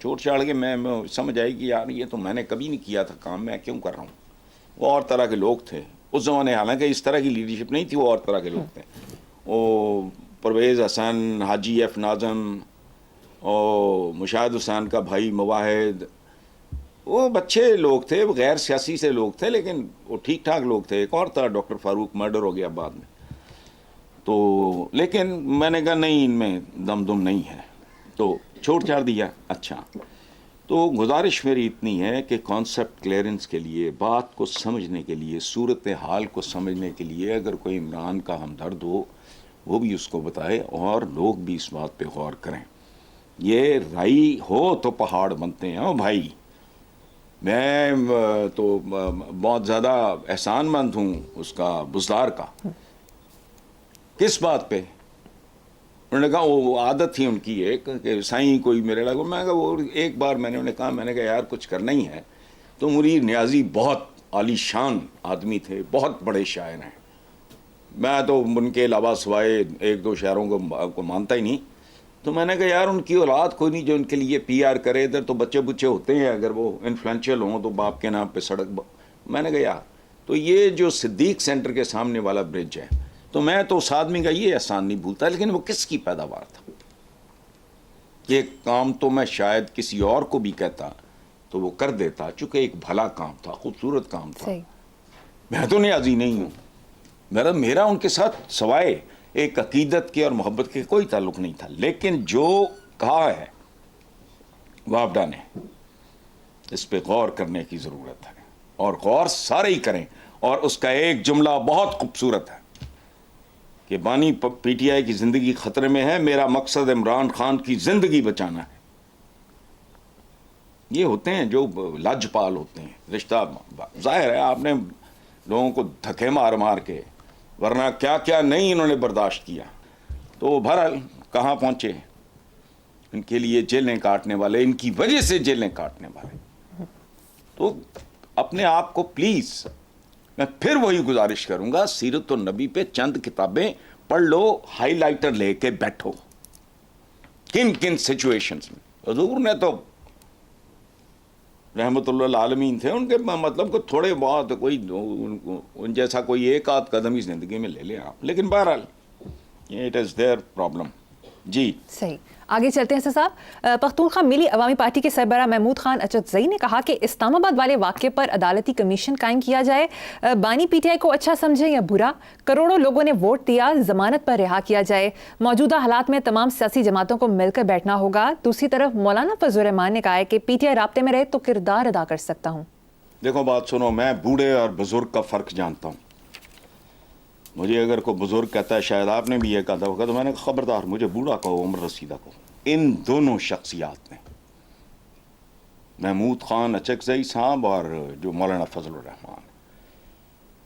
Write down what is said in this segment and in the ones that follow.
چھوڑ چھاڑ کے میں سمجھ آئی کہ یار یہ تو میں نے کبھی نہیں کیا تھا کام، میں کیوں کر رہا ہوں. وہ اور طرح کے لوگ تھے اس زمانے، حالانکہ اس طرح کی لیڈرشپ نہیں تھی، وہ اور طرح کے لوگ تھے. وہ پرویز حسن، حاجی ایف ناظم اور مشاہد حسین کا بھائی مواحد، وہ اچھے لوگ تھے، وہ غیر سیاسی سے لوگ تھے لیکن وہ ٹھیک ٹھاک لوگ تھے. ایک اور تھا ڈاکٹر فاروق، مرڈر ہو گیا بعد میں. تو لیکن میں نے کہا نہیں، ان میں دم نہیں ہے، تو چھوڑ چھاڑ دیا. اچھا، تو گزارش میری اتنی ہے کہ کانسیپٹ کلیئرنس کے لیے، بات کو سمجھنے کے لیے، صورت حال کو سمجھنے کے لیے اگر کوئی عمران کا ہمدرد ہو وہ بھی اس کو بتائے اور لوگ بھی اس بات پہ غور کریں. یہ رائی ہو تو پہاڑ بنتے ہیں. بھائی میں تو بہت زیادہ احسان مند ہوں اس کا، بزدار کا. کس بات پہ؟ انہوں نے کہا وہ عادت تھی ان کی ایک کہ سائیں کوئی میرے لگو. میں کہا وہ ایک بار میں نے انہیں کہا، میں نے کہا یار کچھ کرنا ہی ہے. تو منیر نیازی بہت عالی شان آدمی تھے، بہت بڑے شاعر ہیں. میں تو ان کے علاوہ سوائے ایک دو شاعروں کو مانتا ہی نہیں. تو میں نے کہا یار ان کی اولاد کوئی نہیں جو ان کے لیے پی آر کرے. ادھر تو بچے بچے ہوتے ہیں، اگر وہ انفلوئنشل ہوں تو باپ کے نام پہ سڑک میں نے کہا یار، تو یہ جو صدیق سینٹر کے سامنے والا برج ہے، تو میں تو اس آدمی کا یہ احسان نہیں بھولتا. لیکن وہ کس کی پیداوار تھا؟ یہ کام تو میں شاید کسی اور کو بھی کہتا تو وہ کر دیتا، چونکہ ایک بھلا کام تھا، خوبصورت کام تھا. میں تو نیازی نہیں ہوں. میرا ان کے ساتھ سوائے ایک عقیدت کے اور محبت کے کوئی تعلق نہیں تھا. لیکن جو کہا ہے وابڈا نے، اس پہ غور کرنے کی ضرورت ہے، اور غور سارے ہی کریں. اور اس کا ایک جملہ بہت خوبصورت ہے کہ بانی پی ٹی آئی کی زندگی خطرے میں ہے، میرا مقصد عمران خان کی زندگی بچانا ہے. یہ ہوتے ہیں جو لاجپال ہوتے ہیں. رشتہ ظاہر ہے آپ نے لوگوں کو دھکے مار مار کے، ورنہ کیا کیا نہیں انہوں نے برداشت کیا. تو بہرحال کہاں پہنچے؟ ان کے لیے جیلیں کاٹنے والے، ان کی وجہ سے جیلیں کاٹنے والے. تو اپنے آپ کو پلیز، میں پھر وہی گزارش کروں گا، سیرت النبی پہ چند کتابیں پڑھ لو، ہائی لائٹر لے کے بیٹھو. کن کن سچویشنز میں حضور نے تو رحمت اللہ العالمین تھے، ان کے مطلب کو تھوڑے بہت کوئی ان جیسا کوئی ایک آدھ قدم ہی زندگی میں لے لیں آپ. لیکن بہرحال اٹ از دیئر پرابلم. جی صحیح، آگے چلتے ہیں صاحب. پختونخوا ملی عوامی پارٹی کے سربراہ محمود خان اچکزئی نے کہا کہ اسلام آباد والے واقعے پر عدالتی کمیشن قائم کیا جائے. بانی پی ٹی آئی کو اچھا سمجھیں یا برا، کروڑوں لوگوں نے ووٹ دیا، ضمانت پر رہا کیا جائے. موجودہ حالات میں تمام سیاسی جماعتوں کو مل کر بیٹھنا ہوگا. دوسری طرف مولانا فضل الرحمان نے کہا ہے کہ پی ٹی آئی رابطے میں رہے تو کردار ادا کر سکتا ہوں. دیکھو بات سنو، میں بوڑھے اور بزرگ کا فرق جانتا ہوں. مجھے اگر کوئی بزرگ کہتا ہے، شاید آپ نے بھی یہ کہا ہوگا، تو میں نے کہا خبردار، مجھے بوڑھا کہو، عمر رسیدہ کہو. ان دونوں شخصیات نے، محمود خان اچکزئی صاحب اور جو مولانا فضل الرحمان،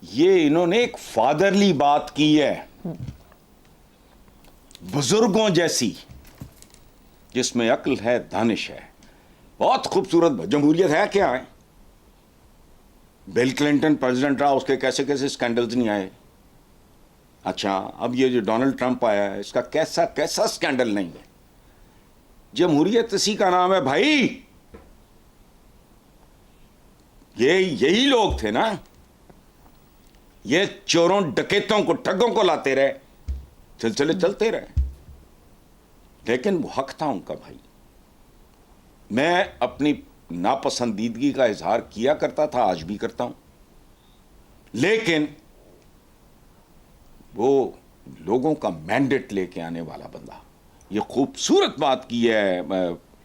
یہ انہوں نے ایک فادرلی بات کی ہے، بزرگوں جیسی، جس میں عقل ہے، دانش ہے. بہت خوبصورت. جمہوریت ہے کیا ہے؟ بل کلنٹن پریزیڈنٹ رہا، اس کے کیسے کیسے اسکینڈلز نہیں آئے. اچھا، اب یہ جو ڈونلڈ ٹرمپ آیا ہے، اس کا کیسا کیسا اسکینڈل نہیں ہے. جمہوریت اسی کا نام ہے بھائی. یہی لوگ تھے نا، یہ چوروں ڈکیتوں کو، ٹھگوں کو لاتے رہے، سلسلے چلتے رہے. لیکن وہ حق تھا ان کا بھائی. میں اپنی ناپسندیدگی کا اظہار کیا کرتا تھا، آج بھی کرتا ہوں. لیکن وہ لوگوں کا مینڈیٹ لے کے آنے والا بندہ. یہ خوبصورت بات کی ہے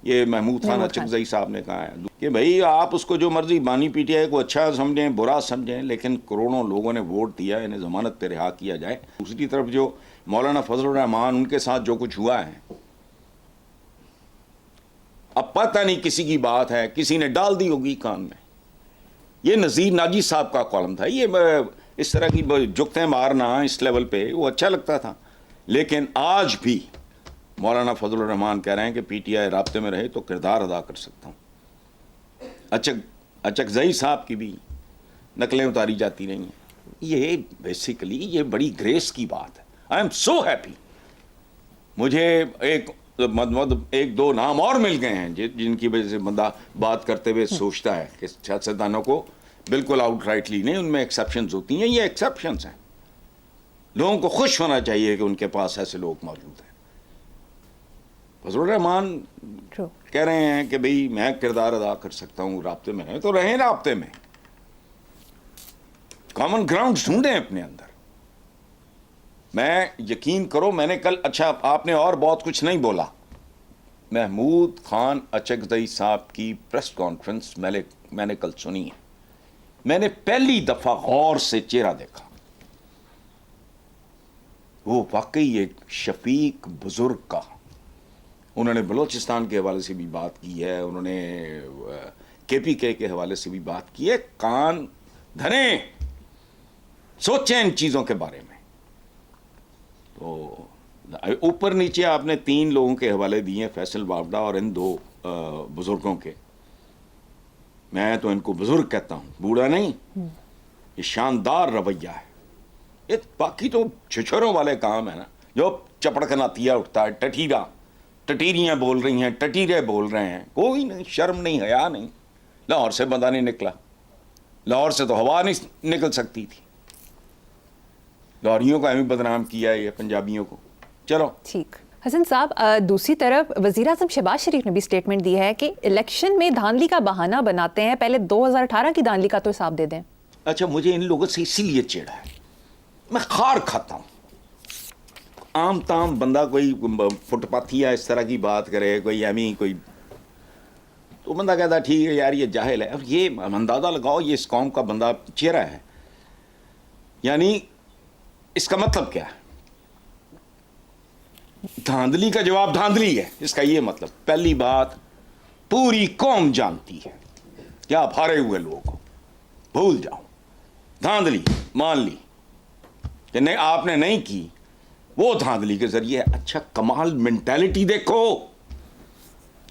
یہ محمود خان اچکزئی صاحب نے کہا ہے کہ بھئی آپ اس کو جو مرضی، بانی پی ٹی آئی کو اچھا سمجھیں، برا سمجھیں، لیکن کروڑوں لوگوں نے ووٹ دیا، انہیں ضمانت پہ رہا کیا جائے. دوسری طرف جو مولانا فضل الرحمان، ان کے ساتھ جو کچھ ہوا ہے، اب پتہ نہیں کسی کی بات ہے، کسی نے ڈال دی ہوگی کان میں. یہ نذیر ناجی صاحب کا کالم تھا. یہ اس طرح کی جگتیں مارنا اس لیول پہ وہ اچھا لگتا تھا. لیکن آج بھی مولانا فضل الرحمان کہہ رہے ہیں کہ پی ٹی آئی رابطے میں رہے تو کردار ادا کر سکتا ہوں. اچکزئی صاحب کی بھی نقلیں اتاری جاتی رہی ہیں. یہ بیسیکلی یہ بڑی گریس کی بات ہے. I am so happy. مجھے ایک ایک دو نام اور مل گئے ہیں جن کی وجہ سے بندہ بات کرتے ہوئے سوچتا ہے کہ سیاستدانوں کو بالکل آؤٹ رائٹلی نہیں، ان میں ایکسیپشنز ہوتی ہیں، یہ ایکسیپشنز ہیں. لوگوں کو خوش ہونا چاہیے کہ ان کے پاس ایسے لوگ موجود ہیں. فضل الرحمان کہہ رہے ہیں کہ بھئی میں کردار ادا کر سکتا ہوں رابطے میں، تو رہیں رابطے میں، کامن گراؤنڈ ڈھونڈیں اپنے اندر. میں یقین کرو میں نے کل، اچھا آپ نے اور بہت کچھ نہیں بولا، محمود خان اچکزئی صاحب کی پریس کانفرنس میں نے کل سنی ہے. میں نے پہلی دفعہ غور سے چہرہ دیکھا. وہ واقعی ایک شفیق بزرگ کا، انہوں نے بلوچستان کے حوالے سے بھی بات کی ہے، انہوں نے KPK کے حوالے سے بھی بات کی ہے. کان دھریں، سوچیں ان چیزوں کے بارے میں. تو اوپر نیچے آپ نے 3 لوگوں کے حوالے دیے، فیصل وافڈا اور ان 2 بزرگوں کے. میں تو ان کو بزرگ کہتا ہوں، بوڑھا نہیں. یہ شاندار رویہ ہے. یہ باقی تو چھچھروں والے کام ہے نا، جو چپڑکناتیا اٹھتا ہے، ٹٹیریاں بول رہی ہیں، ٹٹیرے بول رہے ہیں، کوئی نہیں، شرم نہیں، حیا نہیں. لاہور سے بندہ نہیں نکلا، لاہور سے تو ہوا نہیں نکل سکتی تھی. لاہوریوں کو ایویں بدنام کیا ہے یہ پنجابیوں کو. چلو ٹھیک. حسن صاحب، دوسری طرف وزیر اعظم شہباز شریف نے بھی اسٹیٹمنٹ دی ہے کہ الیکشن میں دھاندلی کا بہانہ بناتے ہیں، پہلے 2018 کی دھاندلی کا تو حساب دے دیں. اچھا، مجھے ان لوگوں سے اسی لیے چڑھا ہے، میں خار کھاتا ہوں. عام تام بندہ کوئی فٹ پاتھیا اس طرح کی بات کرے، کوئی ایمی کوئی، تو بندہ کہتا ہے ٹھیک ہے یار یہ جاہل ہے. اب یہ اندازہ لگاؤ یہ اس قوم کا بندہ چہرہ ہے، یعنی اس کا مطلب کیا ہے؟ دھاندلی کا جواب دھاندلی ہے، اس کا یہ مطلب. پہلی بات، پوری قوم جانتی ہے کہ آپ ہارے ہوئے لوگوں کو بھول جاؤ. دھاندلی مان لی کہ نہیں، آپ نے نہیں کی، وہ دھاندلی کے ذریعے. اچھا کمال مینٹیلٹی دیکھو،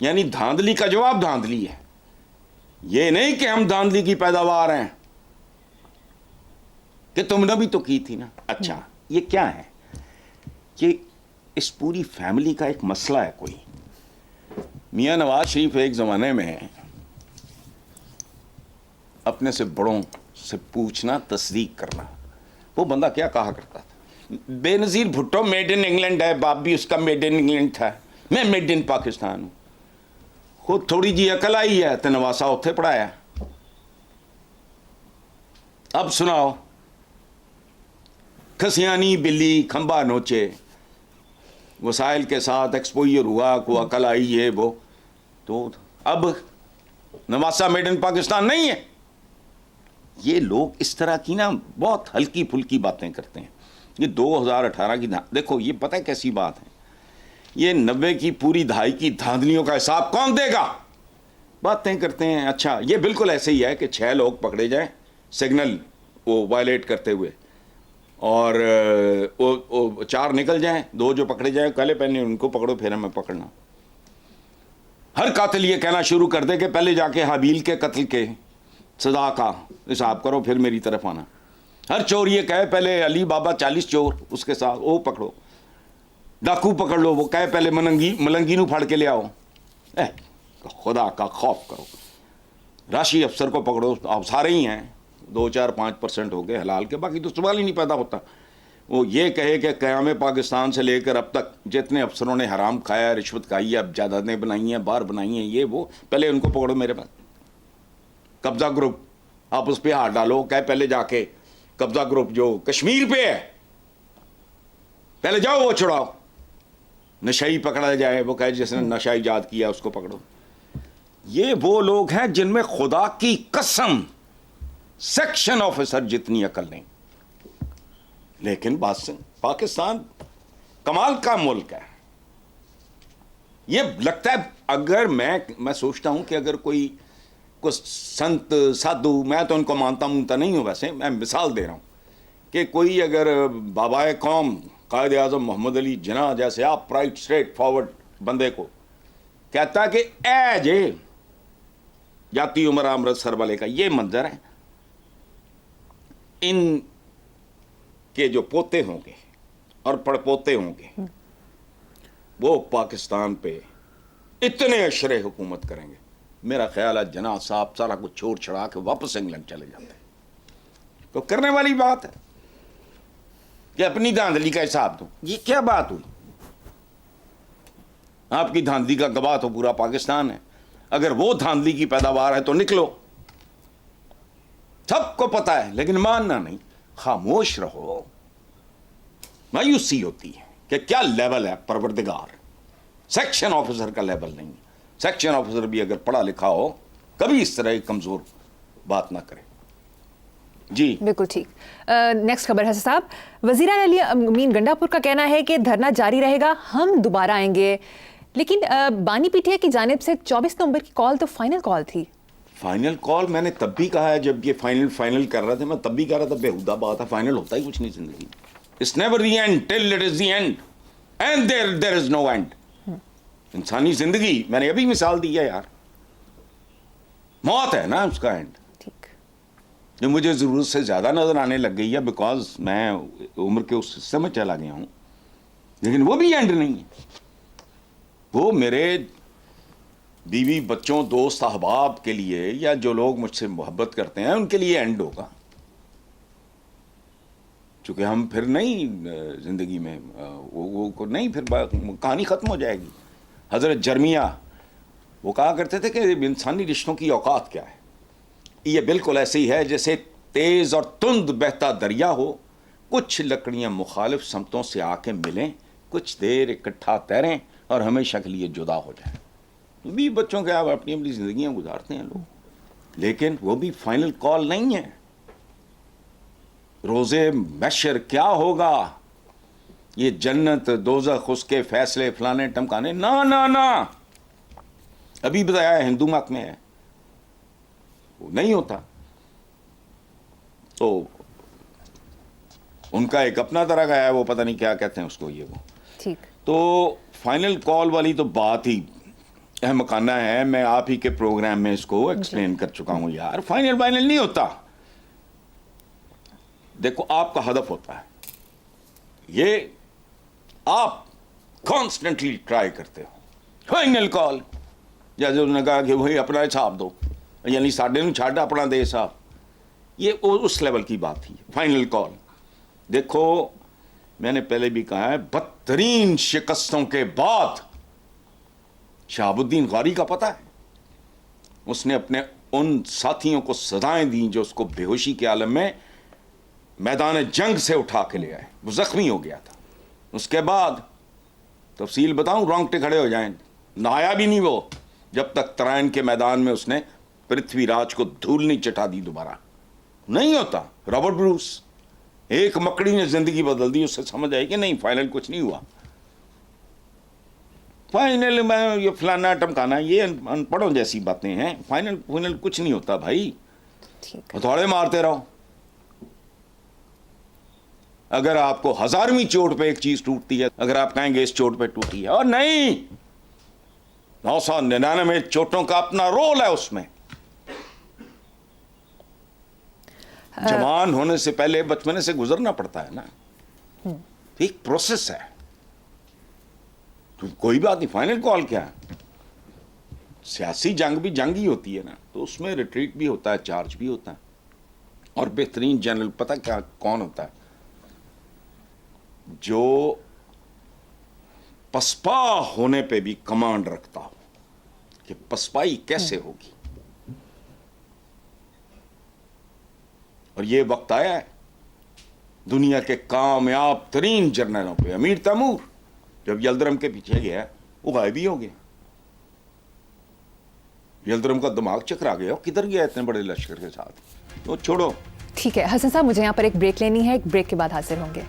یعنی دھاندلی کا جواب دھاندلی ہے. یہ نہیں کہ ہم دھاندلی کی پیداوار ہیں، کہ تم نے بھی تو کی تھی نا. اچھا یہ کیا ہے؟ یہ اس پوری فیملی کا ایک مسئلہ ہے. کوئی میاں نواز شریف ایک زمانے میں اپنے سے بڑوں سے پوچھنا، تصدیق کرنا. وہ بندہ کیا کہا کرتا تھا؟ بے نظیر بھٹو میڈ ان انگلینڈ ہے، باپ بھی اس کا میڈ ان انگلینڈ تھا، میں میڈ ان پاکستان ہوں. خود تھوڑی جی عقل آئی ہے تو نواسا اتھے پڑھایا. اب سناؤ، کھسیانی بلی کھمبا نوچے، وسائل کے ساتھ ایکسپوئر ہوا، کو عقل آئی ہے وہ، تو اب نواسا میڈ ان پاکستان نہیں ہے. یہ لوگ اس طرح کی نا بہت ہلکی پھلکی باتیں کرتے ہیں. یہ 2018 کی دیکھو، یہ پتہ ہے کیسی بات ہے، یہ 90 کی پوری دہائی کی دھاندلیوں کا حساب کون دے گا؟ باتیں کرتے ہیں. اچھا یہ بالکل ایسے ہی ہے کہ 6 لوگ پکڑے جائیں سگنل وہ وائلیٹ کرتے ہوئے، اور 4 نکل جائیں، 2 جو پکڑے جائیں کالے پہنے ان کو پکڑو، پھر ہمیں پکڑنا. ہر قاتل یہ کہنا شروع کر دے کہ پہلے جا کے حابیل کے قتل کے سزا کا حساب کرو، پھر میری طرف آنا. ہر چور یہ کہے پہلے علی بابا 40 چور اس کے ساتھ وہ پکڑو. ڈاکو پکڑ لو، وہ کہے پہلے ملنگی نو پھاڑ کے لے آؤ. خدا کا خوف کرو. راشی افسر کو پکڑو، آپ سارے ہی ہیں، 2-4-5% ہو گئے حلال کے، باقی تو سوال ہی نہیں پیدا ہوتا. وہ یہ کہے کہ قیام پاکستان سے لے کر اب تک جتنے افسروں نے حرام کھایا، رشوت کھائی ہے، اب جائیدادیں بنائی ہیں، بار بنائی ہیں، یہ وہ، پہلے ان کو پکڑو میرے پاس. قبضہ گروپ آپ اس پہ ہاتھ ڈالو، کہ پہلے جا کے قبضہ گروپ جو کشمیر پہ ہے پہلے جاؤ وہ چھڑاؤ. نشائی پکڑا جائے، وہ کہے جس نے نشہ ایجاد کیا اس کو پکڑو. یہ وہ لوگ ہیں جن میں خدا کی قسم سیکشن آفیسر جتنی عقل نہیں. لیکن بات سے پاکستان کمال کا ملک ہے. یہ لگتا ہے اگر میں سوچتا ہوں کہ اگر کوئی سنت سادھو، میں تو ان کو مانتا نہیں ہوں، ویسے میں مثال دے رہا ہوں کہ کوئی اگر بابائے قوم قائد اعظم محمد علی جناح جیسے آپ پرائٹ اسٹریٹ فارورڈ بندے کو کہتا کہ اے جے جاتی عمر امرتسر والے کا یہ منظر ہے، ان کے جو پوتے ہوں گے اور پڑپوتے ہوں گے وہ پاکستان پہ اتنے اشرے حکومت کریں گے. میرا خیال ہے جناح صاحب سارا کچھ چھوڑ چھڑا کے واپس انگلینڈ چلے جاتے ہیں. تو کرنے والی بات ہے کہ اپنی دھاندلی کا حساب دوں. یہ کیا بات ہوئی؟ آپ کی دھاندلی کا گواہ تو پورا پاکستان ہے. اگر وہ دھاندلی کی پیداوار ہے تو نکلو. سب کو پتا ہے لیکن ماننا نہیں. خاموش رہو. مایوسی ہوتی ہے کہ کیا لیول ہے پروردگار. سیکشن آفیسر کا لیول نہیں. سیکشن آفیسر بھی اگر پڑھا لکھا ہو کبھی اس طرح کی کمزور بات نہ کرے. جی بالکل ٹھیک. نیکسٹ خبر ہے صاحب. وزیراعلی علی امین گنڈا پور کا کہنا ہے کہ دھرنا جاری رہے گا, ہم دوبارہ آئیں گے. لیکن بانی پی ٹی آئی کی جانب سے 24 نومبر کی کال تو فائنل کال تھی. فائنل کال میں نے تب بھی کہا ہے جب یہ فائنل کر رہے تھے, میں تب بھی کہہ رہا تھا بےہودہ بات ہے. فائنل ہوتا ہی کچھ نہیں زندگی. It's never the end till it is the end and there is no end. انسانی زندگی میں نے ابھی مثال دی ہے یار, موت ہے نا اس کا اینڈ. ٹھیک. جو مجھے ضرورت سے زیادہ نظر آنے لگ گئی ہے بیکاز میں عمر کے اس حصے میں چلا گیا ہوں, لیکن وہ بھی اینڈ نہیں ہے. وہ میرے بیوی بچوں دوست احباب کے لیے یا جو لوگ مجھ سے محبت کرتے ہیں ان کے لیے اینڈ ہوگا. چونکہ ہم پھر نہیں زندگی میں وہ نہیں, پھر کہانی ختم ہو جائے گی. حضرت جرمیہ وہ کہا کرتے تھے کہ انسانی رشتوں کی اوقات کیا ہے. یہ بالکل ایسے ہی ہے جیسے تیز اور تند بہتا دریا ہو, کچھ لکڑیاں مخالف سمتوں سے آ کے ملیں, کچھ دیر اکٹھا تیریں اور ہمیشہ کے لیے جدا ہو جائیں. بھی بچوں کے آپ اپنی اپنی زندگیاں گزارتے ہیں لوگ, لیکن وہ بھی فائنل کال نہیں ہے. روزے محشر کیا ہوگا, یہ جنت دوزخ اس کے فیصلے فلانے ٹمکانے, نہ ابھی بتایا ہے ہندو مت میں ہے, وہ نہیں ہوتا. تو ان کا ایک اپنا طرح کا ہے, وہ پتہ نہیں کیا کہتے ہیں اس کو, یہ وہ ٹھیک. تو فائنل کال والی تو بات ہی احمقانہ ہے. میں آپ ہی کے پروگرام میں اس کو ایکسپلین کر چکا ہوں یار. فائنل نہیں ہوتا. دیکھو آپ کا ہدف ہوتا ہے, یہ آپ کانسٹنٹلی ٹرائی کرتے ہو فائنل کال, جیسے انہوں نے کہا کہ وہی اپنا حساب دو, یعنی ساڈے نوں چھڈ اپنا دے حساب. یہ اس لیول کی بات تھی فائنل کال. دیکھو میں نے پہلے بھی کہا ہے, بدترین شکستوں کے بعد شہاب الدین غوری کا پتہ ہے, اس نے اپنے ان ساتھیوں کو سزائیں دیں جو اس کو بے ہوشی کے عالم میں میدان جنگ سے اٹھا کے لے آئے. وہ زخمی ہو گیا تھا. اس کے بعد تفصیل بتاؤں, رونگٹے کھڑے ہو جائیں, نہایا بھی نہیں وہ جب تک ترائن کے میدان میں اس نے پرتھوی راج کو دھول نہیں چٹا دی دوبارہ. نہیں ہوتا. رابرٹ بروس, ایک مکڑی نے زندگی بدل دی, اس سے سمجھ آئی کہ نہیں فائنل کچھ نہیں ہوا. فائنل میں یہ فلانا ٹمکانا, یہ ان پڑھوں جیسی باتیں ہیں. فائنل کچھ نہیں ہوتا بھائی, ہتھوڑے مارتے رہو. اگر آپ کو 1000ویں چوٹ پہ ایک چیز ٹوٹتی ہے, اگر آپ کہیں گے اس چوٹ پہ ٹوٹی ہے, اور نہیں, 999 چوٹوں کا اپنا رول ہے اس میں. جوان ہونے سے پہلے بچپنے سے گزرنا پڑتا ہے نا, ایک پروسیس ہے. تو کوئی بات نہیں. فائنل کال کیا ہے, سیاسی جنگ بھی جنگ ہی ہوتی ہے نا, تو اس میں ریٹریٹ بھی ہوتا ہے, چارج بھی ہوتا ہے. اور بہترین جنرل پتہ کیا کون ہوتا ہے, جو پسپا ہونے پہ بھی کمانڈ رکھتا ہو کہ پسپائی کیسے ہوگی. اور یہ وقت آیا ہے دنیا کے کامیاب ترین جرنلوں پہ. امیر تیمور جب یلدرم کے پیچھے گیا وہ غائب ہی ہو گیا. یلدرم کا دماغ چکرا گیا, کدھر گیا اتنے بڑے لشکر کے ساتھ. تو چھوڑو. ٹھیک ہے حسن صاحب, مجھے یہاں پر ایک بریک لینی ہے, ایک بریک کے بعد حاضر ہوں گے.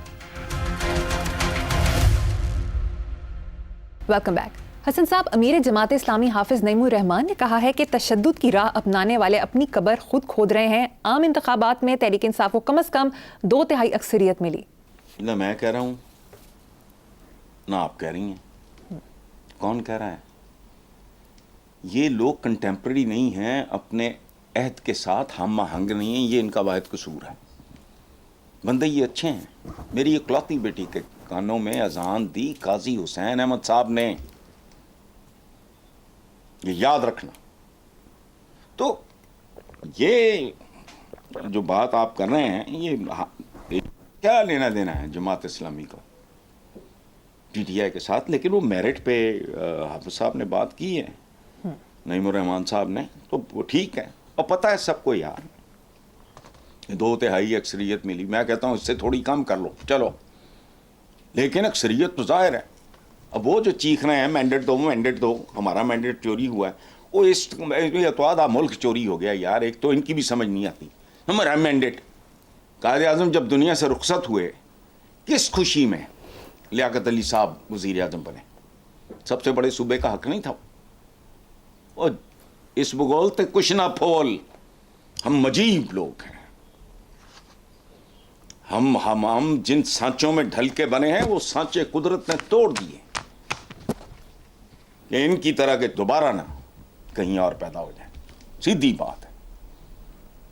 Welcome back. حسن صاحب, امیر جماعت اسلامی حافظ نعیم الرحمان نے کہا ہے کہ تشدد کی راہ اپنانے والے اپنی قبر خود کھود رہے ہیں. عام انتخابات میں تحریک انصاف کو کم از کم 2/3 اکثریت ملی. نہ میں کہہ رہا ہوں نہ آپ کہہ رہی ہیں. کون کہہ رہا ہے؟ یہ لوگ کنٹمپرری نہیں ہیں, اپنے عہد کے ساتھ ہم آہنگ نہیں ہیں. یہ ان کا واحد قصور ہے. بندے یہ اچھے ہیں. میری اکلوتی بیٹی کے کانوں میں اذان دی قاضی حسین احمد صاحب نے. یہ یاد رکھنا. تو یہ جو بات آپ کر رہے ہیں یہ کیا لینا دینا ہے جماعت اسلامی کو پی ٹی آئی کے ساتھ؟ لیکن وہ میرٹ پہ حافظ صاحب نے بات کی ہے، نعیم الرحمان صاحب نے، تو وہ ٹھیک ہے. اور پتہ ہے سب کو یار 2/3 اکثریت ملی. میں کہتا ہوں اس سے تھوڑی کم کر لو چلو، لیکن اکثریت تو ظاہر ہے. اب وہ جو چیخ رہے ہیں مینڈیٹ دو مینڈیٹ دو، ہمارا مینڈیٹ چوری ہوا ہے، وہ اس اتوادہ ملک چوری ہو گیا یار. ایک تو ان کی بھی سمجھ نہیں آتی. ہمارا مینڈیٹ، قائد اعظم جب دنیا سے رخصت ہوئے کس خوشی میں لیاقت علی صاحب وزیر اعظم بنے؟ سب سے بڑے صوبے کا حق نہیں تھا. اور اس بگولتے کچھ نہ پھول، ہم مجیب لوگ ہیں. ہم جن سانچوں میں ڈھل کے بنے ہیں وہ سانچے قدرت نے توڑ دیے کہ ان کی طرح کے دوبارہ نہ کہیں اور پیدا ہو جائیں. سیدھی بات ہے،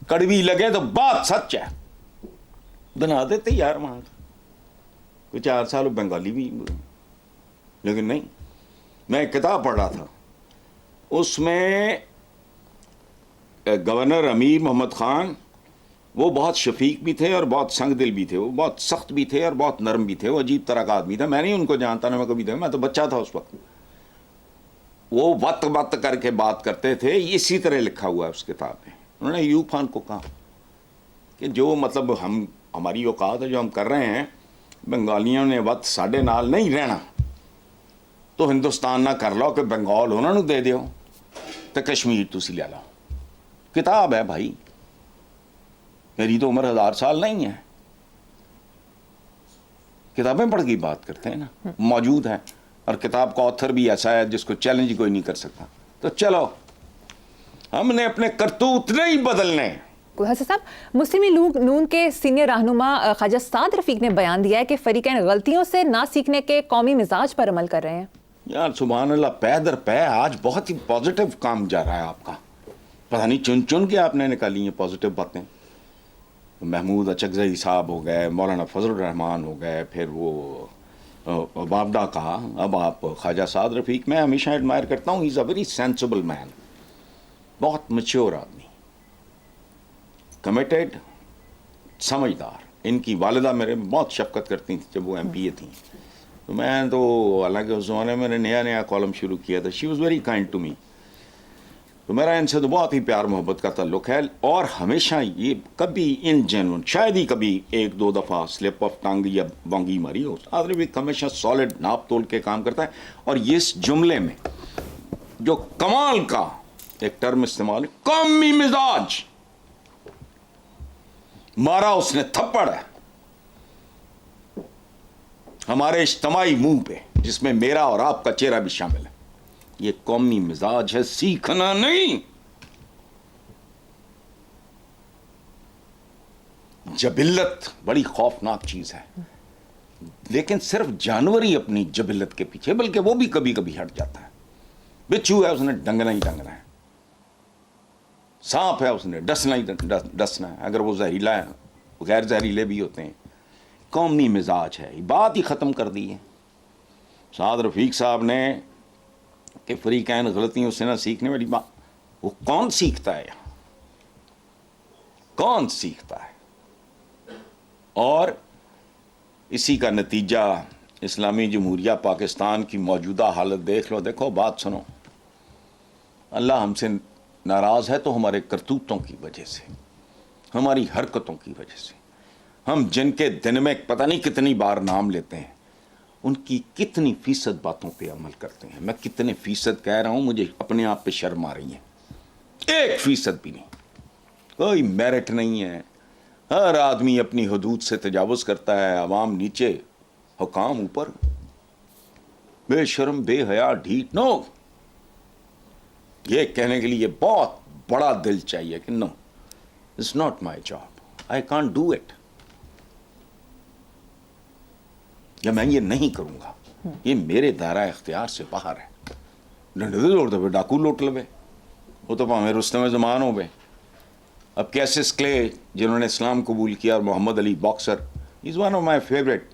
کڑوی لگے تو بات سچ ہے. بنا دیتے یار وہاں کوئی 4 سال بنگالی بھی، لیکن نہیں. میں ایک کتاب پڑھ رہا تھا، اس میں گورنر امیر محمد خان وہ بہت شفیق بھی تھے اور بہت سنگ دل بھی تھے. وہ بہت سخت بھی تھے اور بہت نرم بھی تھے. وہ عجیب طرح کا آدمی تھا. میں نہیں ان کو جانتا نہ میں کبھی تھا، میں تو بچہ تھا اس وقت. وہ وقت کر کے بات کرتے تھے. اسی طرح لکھا ہوا ہے اس کتاب میں. انہوں نے ایوب خان کو کہا کہ جو مطلب ہماری اوقات ہے جو ہم کر رہے ہیں، بنگالیوں نے وقت ساڈے نال نہیں رہنا تو ہندوستان نہ کر لو کہ بنگال انہوں نے دے دیو تو کشمیر تسی لے لو. کتاب ہے بھائی، میری تو عمر 1000 سال نہیں ہے. کتابیں پڑھ کے بات کرتے ہیں نا، موجود ہیں. اور کتاب کا آتھر بھی ایسا ہے جس کو چیلنج کوئی نہیں کر سکتا. تو چلو ہم نے اپنے کرتوت نہیں بدلنے. حسن صاحب، مسلم لیگ نون کے سینئر رہنما خواجہ سعد رفیق نے بیان دیا ہے کہ فریقین غلطیوں سے نہ سیکھنے کے قومی مزاج پر عمل کر رہے ہیں. یار سبحان اللہ، پے در پے آج بہت ہی پازیٹیو کام جا رہا ہے آپ کا. پتہ نہیں چن چن کے آپ نے نکالی ہیں پازیٹیو باتیں. محمود اچکزئی صاحب ہو گئے، مولانا فضل الرحمان ہو گئے، پھر وہ بابڈا کا، اب آپ خواجہ سعد رفیق. میں ہمیشہ ایڈمائر کرتا ہوں، ہی از اے ویری سینسبل مین، بہت میچور آدمی، کمیٹیڈ، سمجھدار. ان کی والدہ میرے بہت شفقت کرتی تھیں جب وہ ایم پی اے تھیں. تو میں تو حالانکہ اس زمانے میں نے نیا کالم شروع کیا تھا. She was very kind to me. تو میرا ان سے تو بہت ہی پیار محبت کا تعلق ہے. اور ہمیشہ یہ کبھی ان جینون، شاید ہی کبھی 1-2 دفعہ سلپ آف ٹنگ یا بانگی ماری ہو. آدمی بھی ہمیشہ سالڈ ناپ تول کے کام کرتا ہے. اور یہ اس جملے میں جو کمال کا ایک ٹرم استعمال ہے، قومی مزاج، مارا اس نے تھپڑ ہے ہمارے اجتماعی منہ پہ، جس میں میرا اور آپ کا چہرہ بھی شامل ہے. یہ قومی مزاج ہے، سیکھنا نہیں. جبلت بڑی خوفناک چیز ہے، لیکن صرف جانور ہی اپنی جبلت کے پیچھے، بلکہ وہ بھی کبھی کبھی ہٹ جاتا ہے. بچھو ہے اس نے ڈنگنا ہی ڈنگنا ہے، سانپ ہے اس نے ڈسنا ہی ڈسنا ہے، اگر وہ زہریلا ہے، غیر زہریلے بھی ہوتے ہیں. قومی مزاج ہے، بات ہی ختم کر دی ہے. سعد رفیق صاحب نے کہ فریقین غلطیوں سے نہ سیکھنے والی بات، وہ کون سیکھتا ہے؟ کون سیکھتا ہے؟ اور اسی کا نتیجہ اسلامی جمہوریہ پاکستان کی موجودہ حالت دیکھ لو. دیکھو بات سنو، اللہ ہم سے ناراض ہے تو ہمارے کرتوتوں کی وجہ سے، ہماری حرکتوں کی وجہ سے. ہم جن کے دن میں پتہ نہیں کتنی بار نام لیتے ہیں، ان کی کتنی فیصد باتوں پہ عمل کرتے ہیں. میں کتنے فیصد کہہ رہا ہوں، مجھے اپنے آپ پہ شرم آ رہی ہے. 1% بھی نہیں. کوئی میرٹ نہیں ہے. ہر آدمی اپنی حدود سے تجاوز کرتا ہے. عوام نیچے، حکام اوپر. بے شرم، بے حیا، ڈھیٹ. نو، یہ کہنے کے لیے بہت بڑا دل چاہیے کہ no, it's not my job, I can't do it, یا میں یہ نہیں کروں گا، یہ میرے دائرہ اختیار سے باہر ہے. ڈنڈے دے دوڑ دے ڈاکو لوٹ لوے، وہ تو پاویں رستم زمان ہو گئے. اب کیسس کلے جنہوں نے اسلام قبول کیا، اور Muhammad Ali boxer, is one of my favourite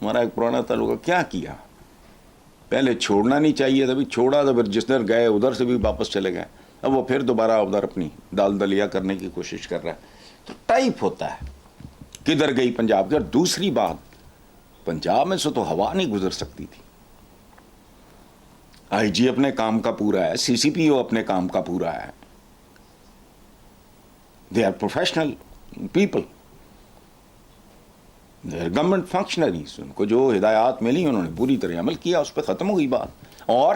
ہمارا ایک پرانا تعلق کیا کیا, پہلے چھوڑنا نہیں چاہیے تھا, چھوڑا تو پھر جس در گئے ادھر سے بھی واپس چلے گئے, اب وہ پھر دوبارہ ادھر اپنی دال دلیا کرنے کی کوشش کر رہا ہے. تو ٹائپ ہوتا ہے کدھر گئی پنجاب کی. اور دوسری بات, پنجاب میں سے تو ہوا نہیں گزر سکتی تھی. آئی جی اپنے کام کا پورا ہے, سی سی پی او اپنے کام کا پورا ہے, they are professional people, they are government functionaries. ان کو جو ہدایات ملی انہوں نے پوری طرح عمل کیا, اس پہ ختم ہو گئی بات. اور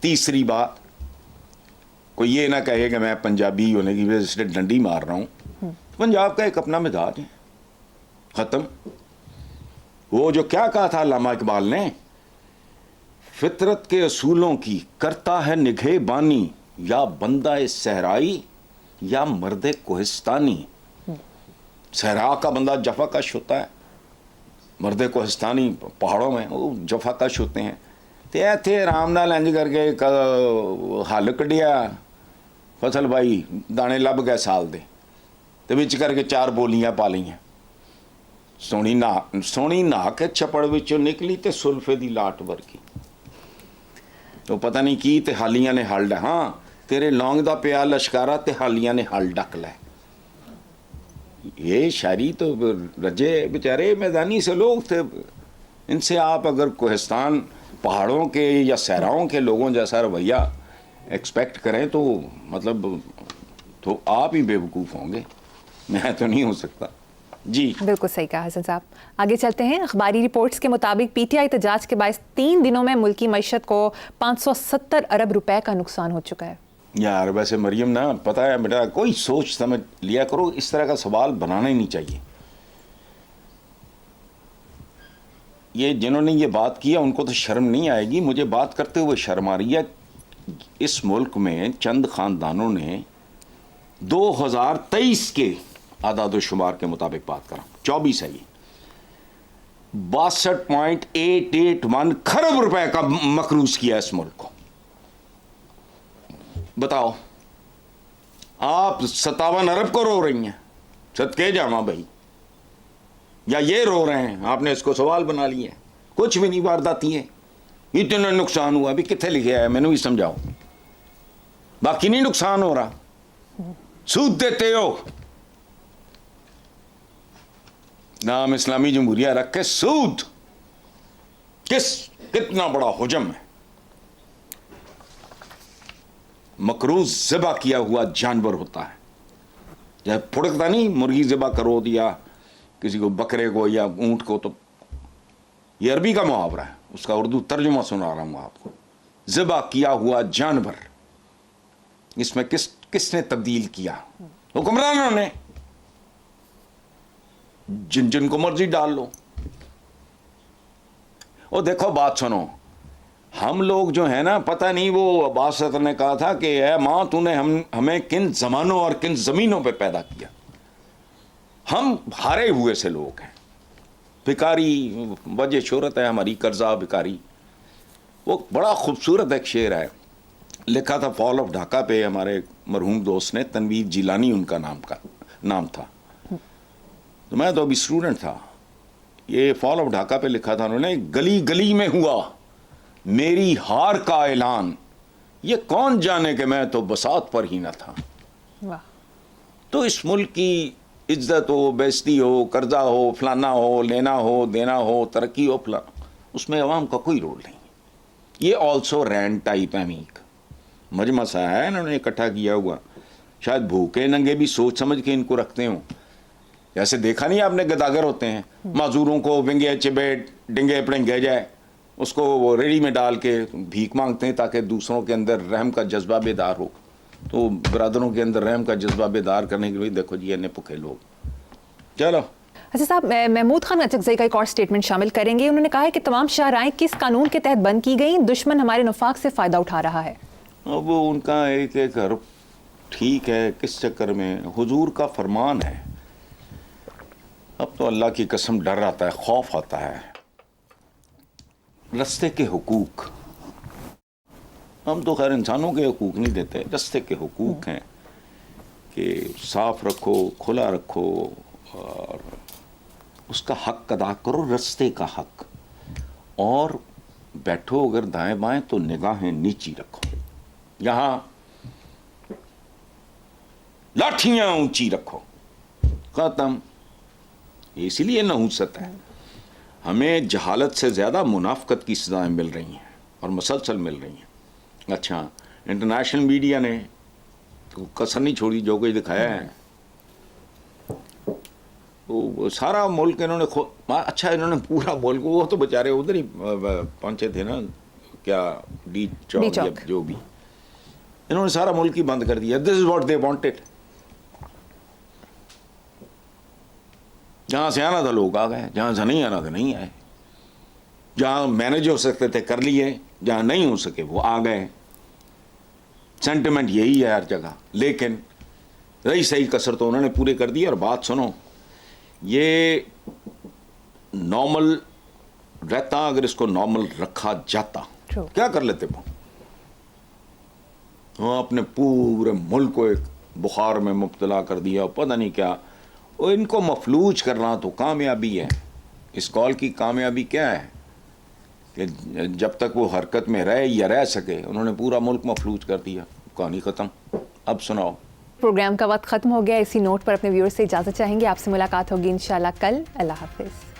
تیسری بات, کوئی یہ نہ کہے کہ میں پنجابی ہونے کی وجہ سے ڈنڈی مار رہا ہوں. پنجاب کا ایک اپنا مزاج ہے, ختم. وہ جو کیا کہا تھا علامہ اقبال نے, فطرت کے اصولوں کی کرتا ہے نگہ بانی, یا بندہ صحرائی یا مرد کوہستانی. صحرا کا بندہ جفا کش ہوتا ہے, مرد کوہستانی پہاڑوں میں وہ جفا کش ہوتے ہیں. تے ایتھے آرام نال انج کر کے حل کڈیا, فصل بائی, دانے لب گئے سال دے, تے وچ کر کے 4 بولیاں پا لئیاں. سونی نہا کے چھپڑ وچوں نکلی تے سلفے دی لاٹ ورگی. تو پتہ نہیں کی تے حالیاں نے ہل ڈا, ہاں تیرے لونگ دا پیا لشکارا تے حالیاں نے ہل ڈک لے. یہ شاعری تو رجے بیچارے میدانی سے لوگ تھے, ان سے آپ اگر کوہستان پہاڑوں کے یا صحراؤں کے لوگوں جیسا رویہ ایکسپیکٹ کریں تو مطلب تو آپ ہی بے وقوف ہوں گے, میں تو نہیں ہو سکتا. جی بالکل صحیح کہا حسن صاحب. آگے چلتے ہیں. اخباری رپورٹس کے مطابق پی ٹی آئی احتجاج کے باعث 3 دنوں میں ملکی معیشت کو 570 ارب روپے کا نقصان ہو چکا ہے. یار ویسے مریم نا, پتہ ہے بیٹا, کوئی سوچ سمجھ لیا کرو, اس طرح کا سوال بنانا ہی نہیں چاہیے. یہ جنہوں نے یہ بات کیا ان کو تو شرم نہیں آئے گی, مجھے بات کرتے ہوئے شرم آ رہی ہے. اس ملک میں چند خاندانوں نے 2023 کے اعداد و شمار کے مطابق بات کرا, 24 ہے یہ, 62.881 کھرب روپے کا مقروض کیا اس ملک کو. بتاؤ آپ 57 ارب کو رو رہی ہیں, صدقے جاواں بھائی, یا یہ رو رہے ہیں, آپ نے اس کو سوال بنا لیا ہے. کچھ بھی نہیں وارداتی ہے, اتنا نقصان ہوا, ابھی کتنے لکھے ہے مینوں بھی سمجھاؤ. باقی نہیں نقصان ہو رہا, سود دیتے ہو, نام اسلامی جمہوریہ رکھ کے سود, کتنا بڑا حجم ہے. مقروض ذبح کیا ہوا جانور ہوتا ہے, جب پھڑکتا نہیں, مرغی ذبح کرو یا کسی کو بکرے کو یا اونٹ کو, تو یہ عربی کا محاورہ ہے, اس کا اردو ترجمہ سنا رہا ہوں آپ کو. ذبح کیا ہوا جانور, اس میں کس نے تبدیل کیا؟ حکمرانوں نے. جن کو مرضی ڈال لو. اور دیکھو بات سنو, ہم لوگ جو ہیں نا, پتہ نہیں, وہ عباس صدر نے کہا تھا کہ اے ماں تو نے ہمیں کن زمانوں اور کن زمینوں پہ پیدا کیا. ہم ہارے ہوئے سے لوگ ہیں, بھکاری, وجہ شہرت ہے ہماری قرضہ بھکاری. وہ بڑا خوبصورت ایک شعر ہے, لکھا تھا فال آف ڈھاکہ پہ ہمارے مرحوم دوست نے, تنویر جیلانی ان کا نام تھا. تو میں تو ابھی اسٹوڈنٹ تھا, یہ فال آف ڈھاکہ پہ لکھا تھا انہوں نے, گلی گلی میں ہوا میری ہار کا اعلان, یہ کون جانے کہ میں تو بساط پر ہی نہ تھا. تو اس ملک کی عزت ہو, بےزتی ہو, قرضہ ہو, فلانا ہو, لینا ہو, دینا ہو, ترقی ہو, فلانا, اس میں عوام کا کوئی رول نہیں. یہ آلسو رینڈ ٹائپ امیک مجمع سا ہے, انہوں نے اکٹھا کیا ہوا. شاید بھوکے ننگے بھی سوچ سمجھ کے ان کو رکھتے ہوں. جیسے دیکھا نہیں آپ نے, گداگر ہوتے ہیں, معذوروں کو ونگے چبے ڈنگے پڑنگے جائے, اس کو وہ ریڑھی میں ڈال کے بھیک مانگتے ہیں تاکہ دوسروں کے اندر رحم کا جذبہ بیدار ہو. تو برادروں کے اندر رحم کا جذبہ بیدار کرنے کے لیے دیکھو جی یہ پکے لوگ. چلو اچھا صاحب, محمود خان اچکزئی کا ایک اور سٹیٹمنٹ شامل کریں گے. انہوں نے کہا ہے کہ تمام شاہراہیں کس قانون کے تحت بند کی گئیں, دشمن ہمارے نفاق سے فائدہ اٹھا رہا ہے. اب وہ ان کا ایک حرف ٹھیک ہے, کس چکر میں, حضور کا فرمان ہے. اب تو اللہ کی قسم ڈر آتا ہے, خوف آتا ہے. رستے کے حقوق, ہم تو خیر انسانوں کے حقوق نہیں دیتے, رستے کے حقوق ہیں کہ صاف رکھو, کھلا رکھو, اور اس کا حق ادا کرو, رستے کا حق. اور بیٹھو اگر دائیں بائیں تو نگاہیں نیچی رکھو, یہاں لاٹھیاں اونچی رکھو, ختم. اسی لیے نحوست ہے. ہمیں جہالت سے زیادہ منافقت کی سزائیں مل رہی ہیں اور مسلسل مل رہی ہیں. اچھا, انٹرنیشنل میڈیا نے تو کسر نہیں چھوڑی, جو کچھ دکھایا ہے وہ سارا ملک انہوں نے اچھا انہوں نے پورا ملک, وہ تو بیچارے ادھر ہی پہنچے تھے نا, کیا ڈی چوک جو بھی, انہوں نے سارا ملک ہی بند کر دیا. دس از واٹ دے وانٹڈ. جہاں سے آنا تھا لوگ آ گئے, جہاں سے نہیں آنا تھا نہیں آئے, جہاں مینج ہو سکتے تھے کر لیے, جہاں نہیں ہو سکے وہ آ گئے. سینٹیمنٹ یہی ہے ہر جگہ, لیکن رہی صحیح کسر تو انہوں نے پورے کر دی. اور بات سنو, یہ نارمل رہتا, اگر اس کو نارمل رکھا جاتا کیا کر لیتے وہ؟ ہاں, اپنے پورے ملک کو ایک بخار میں مبتلا کر دیا, پتہ نہیں کیا. اور ان کو مفلوج کرنا تو کامیابی ہے. اس کال کی کامیابی کیا ہے کہ جب تک وہ حرکت میں رہے یا رہ سکے, انہوں نے پورا ملک مفلوج کر دیا. کہانی ختم. اب سناؤ. پروگرام کا وقت ختم ہو گیا. اسی نوٹ پر اپنے ویورز سے اجازت چاہیں گے. آپ سے ملاقات ہوگی انشاءاللہ کل. اللہ حافظ.